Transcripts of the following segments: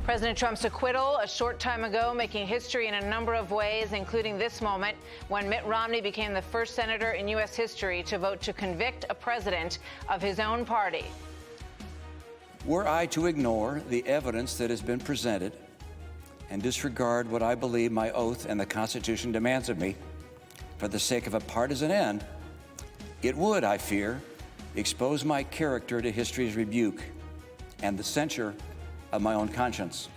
President Trump's acquittal a short time ago, making history in a number of ways, including this moment when Mitt Romney became the first senator in U.S. history to vote to convict a president of his own party. Were I to ignore the evidence that has been presented and disregard what I believe my oath and the Constitution demands of me for the sake of a partisan end, it would, I fear, expose my character to history's rebuke and the censure of my own conscience.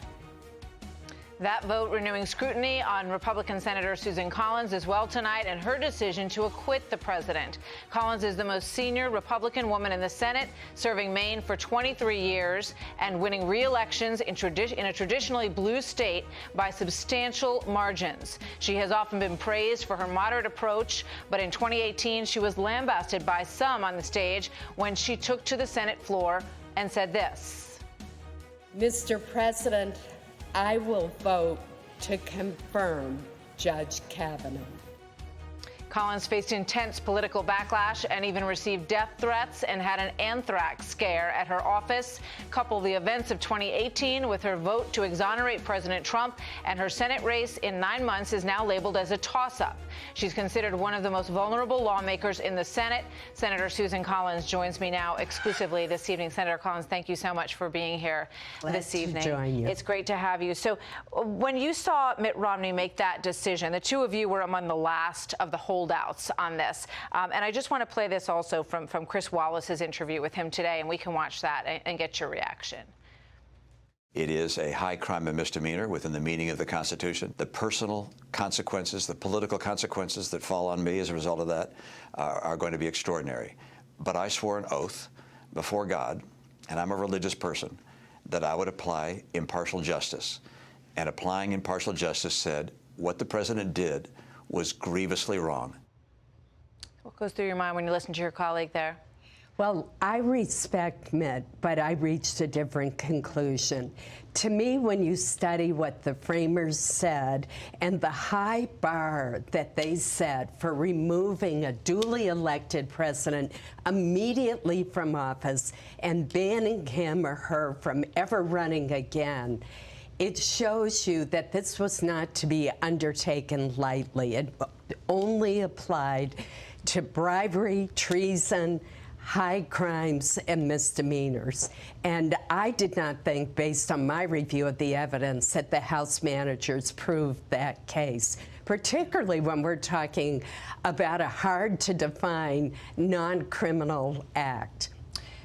That vote renewing scrutiny on Republican Senator Susan Collins as well tonight, and her decision to acquit the president. Collins is the most senior Republican woman in the Senate, serving Maine for 23 years and winning re-elections in a traditionally blue state by substantial margins. She has often been praised for her moderate approach, but in 2018 she was lambasted by some on the stage when she took to the Senate floor and said this. Mr. President, I will vote to confirm Judge Kavanaugh. Collins faced intense political backlash and even received death threats and had an anthrax scare at her office. Couple the events of 2018 with her vote to exonerate President Trump, and her Senate race in 9 months is now labeled as a toss-up. She's considered one of the most vulnerable lawmakers in the Senate. Senator Susan Collins joins me now exclusively this evening. Senator Collins, thank you so much for being here this evening. Glad to join you. It's great to have you. So when you saw Mitt Romney make that decision, the two of you were among the last of the holdouts on this. And I just want to play this also from Chris Wallace's interview with him today, and we can watch that and get your reaction. It is a high crime and misdemeanor within the meaning of the Constitution. The personal consequences, the political consequences that fall on me as a result of that are going to be extraordinary. But I swore an oath before God, and I'm a religious person, that I would apply impartial justice. And applying impartial justice said what the president did was grievously wrong. What goes through your mind when you listen to your colleague there? Well, I respect Mitt, but I reached a different conclusion. To me, when you study what the framers said and the high bar that they set for removing a duly elected president immediately from office and banning him or her from ever running again, it shows you that this was not to be undertaken lightly. It only applied to bribery, treason, high crimes and misdemeanors. And I did not think, based on my review of the evidence, that the House managers proved that case, particularly when we're talking about a hard-to-define non-criminal act.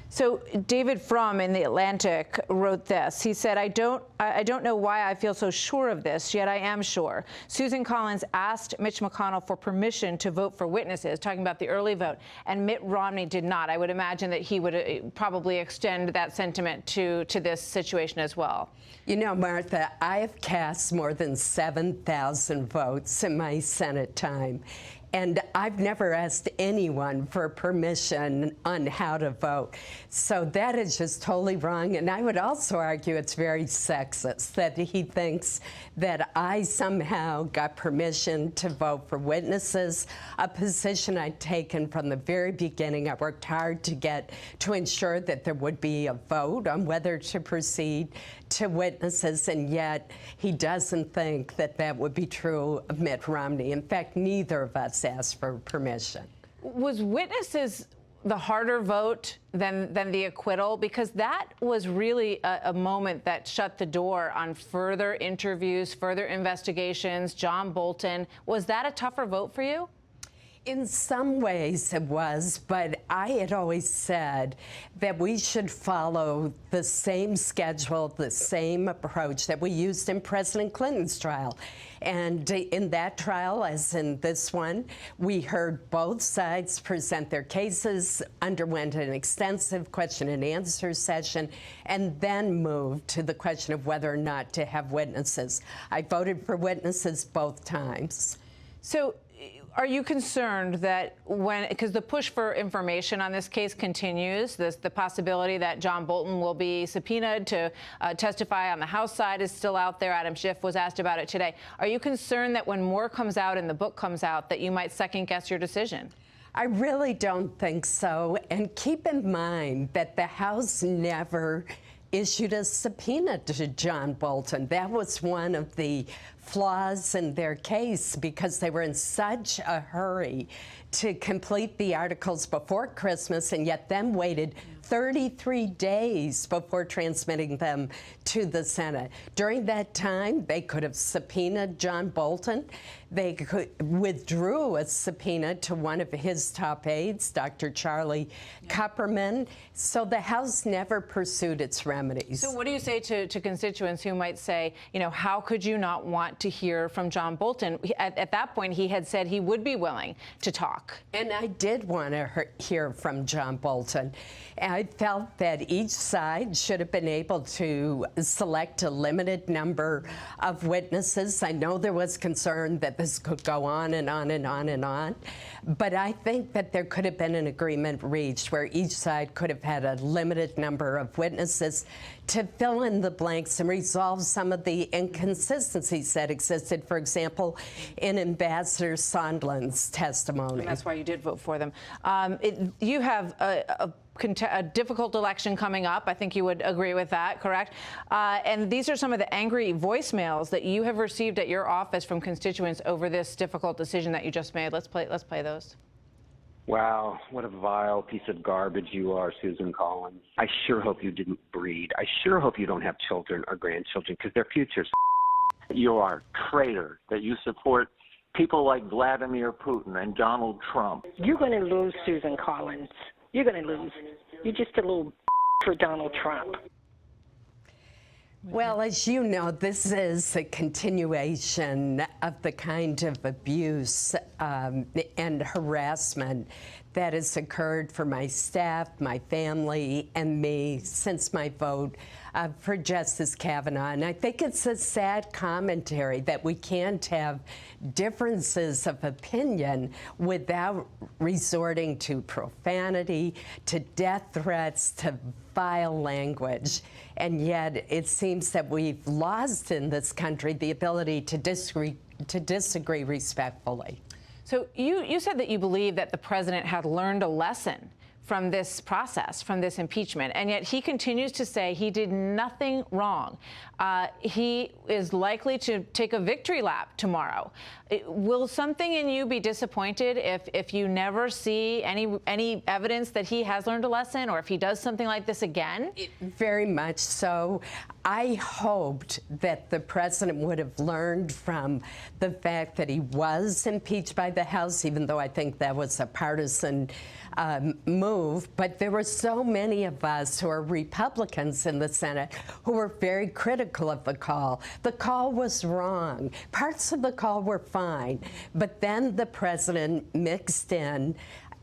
So David Frum in The Atlantic wrote this. He said, I don't know why I feel so sure of this, yet I am sure. Susan Collins asked Mitch McConnell for permission to vote for witnesses, talking about the early vote, and Mitt Romney did not. I would imagine that he would probably extend that sentiment to this situation as well. You know, Martha, I have cast more than 7,000 votes in my Senate time. And I've never asked anyone for permission on how to vote. So that is just totally wrong. And I would also argue it's very sexist that he thinks that I somehow got permission to vote for witnesses, a position I'd taken from the very beginning. I worked hard to ensure that there would be a vote on whether to proceed to witnesses, and yet he doesn't think that that would be true of Mitt Romney. In fact, neither of us asked for permission. Was witnesses the harder vote than the acquittal? Because that was really a moment that shut the door on further interviews, further investigations. John Bolton, was that a tougher vote for you? In some ways it was, but I had always said that we should follow the same schedule, the same approach that we used in President Clinton's trial. And in that trial, as in this one, we heard both sides present their cases, underwent an extensive question and answer session, and then moved to the question of whether or not to have witnesses. I voted for witnesses both times. So are you concerned that because the push for information on this case continues, the possibility that John Bolton will be subpoenaed to testify on the House side is still out there. Adam Schiff was asked about it today. Are you concerned that when more comes out and the book comes out, that you might second guess your decision? I really don't think so. And keep in mind that the House never issued a subpoena to John Bolton. That was one of the flaws in their case because they were in such a hurry to complete the articles before Christmas and yet then waited 33 days before transmitting them to the Senate. During that time, they could have subpoenaed John Bolton. They withdrew a subpoena to one of his top aides, Dr. Charlie Kupperman. So the House never pursued its remedies. So what do you say to constituents who might say, you know, how could you not want to hear from John Bolton? At that point, he had said he would be willing to talk. And I did want to hear from John Bolton. I felt that each side should have been able to select a limited number of witnesses. I know there was concern that this could go on and on and on and on, but I think that there could have been an agreement reached where each side could have had a limited number of witnesses to fill in the blanks and resolve some of the inconsistencies that existed, for example, in Ambassador Sondland's testimony. And that's why you did vote for them. You have a difficult election coming up. I think you would agree with that, correct? And these are some of the angry voicemails that you have received at your office from constituents over this difficult decision that you just made. Let's play those. Wow, what a vile piece of garbage you are, Susan Collins. I sure hope you didn't breed. I sure hope you don't have children or grandchildren, because their future's You are a traitor that you support people like Vladimir Putin and Donald Trump. You're going to lose, Susan Collins. You're going to lose. You're just a little for Donald Trump. Well, as you know, this is a continuation of the kind of abuse and harassment that has occurred for my staff, my family, and me since my vote for Justice Kavanaugh. And I think it's a sad commentary that we can't have differences of opinion without resorting to profanity, to death threats, to vile language. And yet it seems that we've lost in this country the ability to disagree respectfully. So you said that you believe that the president had learned a lesson from this process, from this impeachment, and yet he continues to say he did nothing wrong. He is likely to take a victory lap tomorrow. Will something in you be disappointed if you never see any evidence that he has learned a lesson, or if he does something like this again? Very much so. I hoped that the president would have learned from the fact that he was impeached by the House, even though I think that was a partisan move. But there were so many of us who are Republicans in the Senate who were very critical of the call. The call was wrong. Parts of the call were fine. But then the president mixed in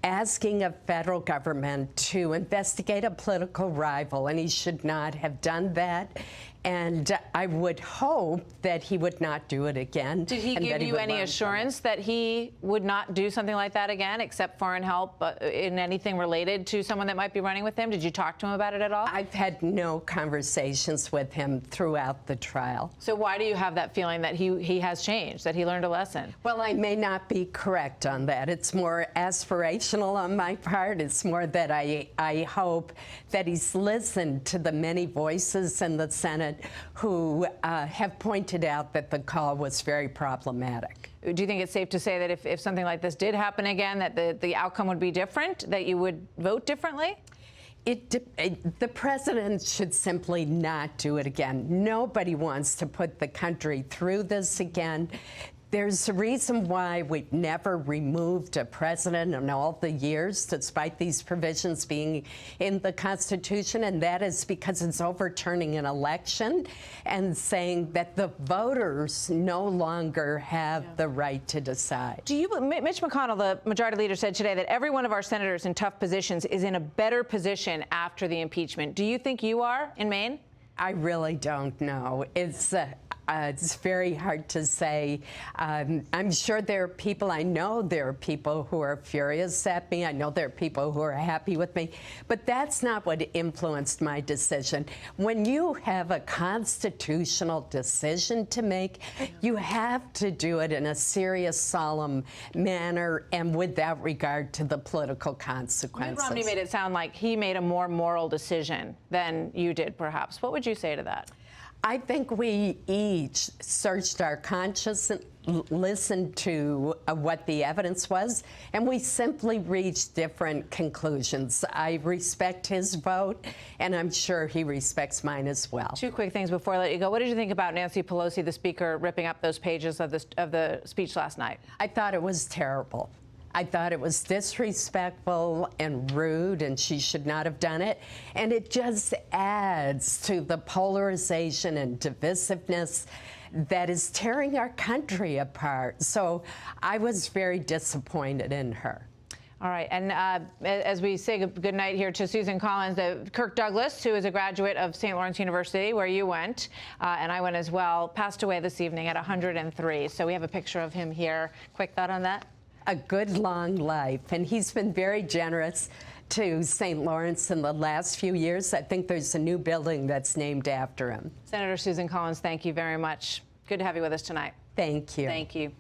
asking a federal government to investigate a political rival, and he should not have done that. And I would hope that he would not do it again. Did he give you any assurance that he would not do something like that again, except foreign help in anything related to someone that might be running with him? Did you talk to him about it at all? I've had no conversations with him throughout the trial. So why do you have that feeling that he has changed, that he learned a lesson? Well, I may not be correct on that. It's more aspirational on my part. It's more that I hope that he's listened to the many voices in the Senate who have pointed out that the call was very problematic. Do you think it's safe to say that if something like this did happen again, that the outcome would be different, that you would vote differently? The president should simply not do it again. Nobody wants to put the country through this again. There's a reason why we've never removed a president in all the years, despite these provisions being in the Constitution, and that is because it's overturning an election and saying that the voters no longer have the right to decide. Mitch McConnell, the majority leader, said today that every one of our senators in tough positions is in a better position after the impeachment. Do you think you are in Maine? I really don't know. It's very hard to say. I'm sure there are people, I know there are people who are furious at me. I know there are people who are happy with me. But that's not what influenced my decision. When you have a constitutional decision to make, you have to do it in a serious, solemn manner and without regard to the political consequences. Mitt Romney made it sound like he made a more moral decision than you did, perhaps. What would you say to that? I think we each searched our conscience and listened to what the evidence was, and we simply reached different conclusions. I respect his vote, and I'm sure he respects mine as well. Two quick things before I let you go. What did you think about Nancy Pelosi, the Speaker, ripping up those pages of the speech last night? I thought it was terrible. I thought it was disrespectful and rude, and she should not have done it. And it just adds to the polarization and divisiveness that is tearing our country apart. So I was very disappointed in her. All right, and as we say good night here to Susan Collins, Kirk Douglas, who is a graduate of St. Lawrence University, where you went, and I went as well, passed away this evening at 103. So we have a picture of him here. Quick thought on that? A good long life, and he's been very generous to St. Lawrence in the last few years. I think there's a new building that's named after him. Senator Susan Collins, thank you very much. Good to have you with us tonight. Thank you. Thank you.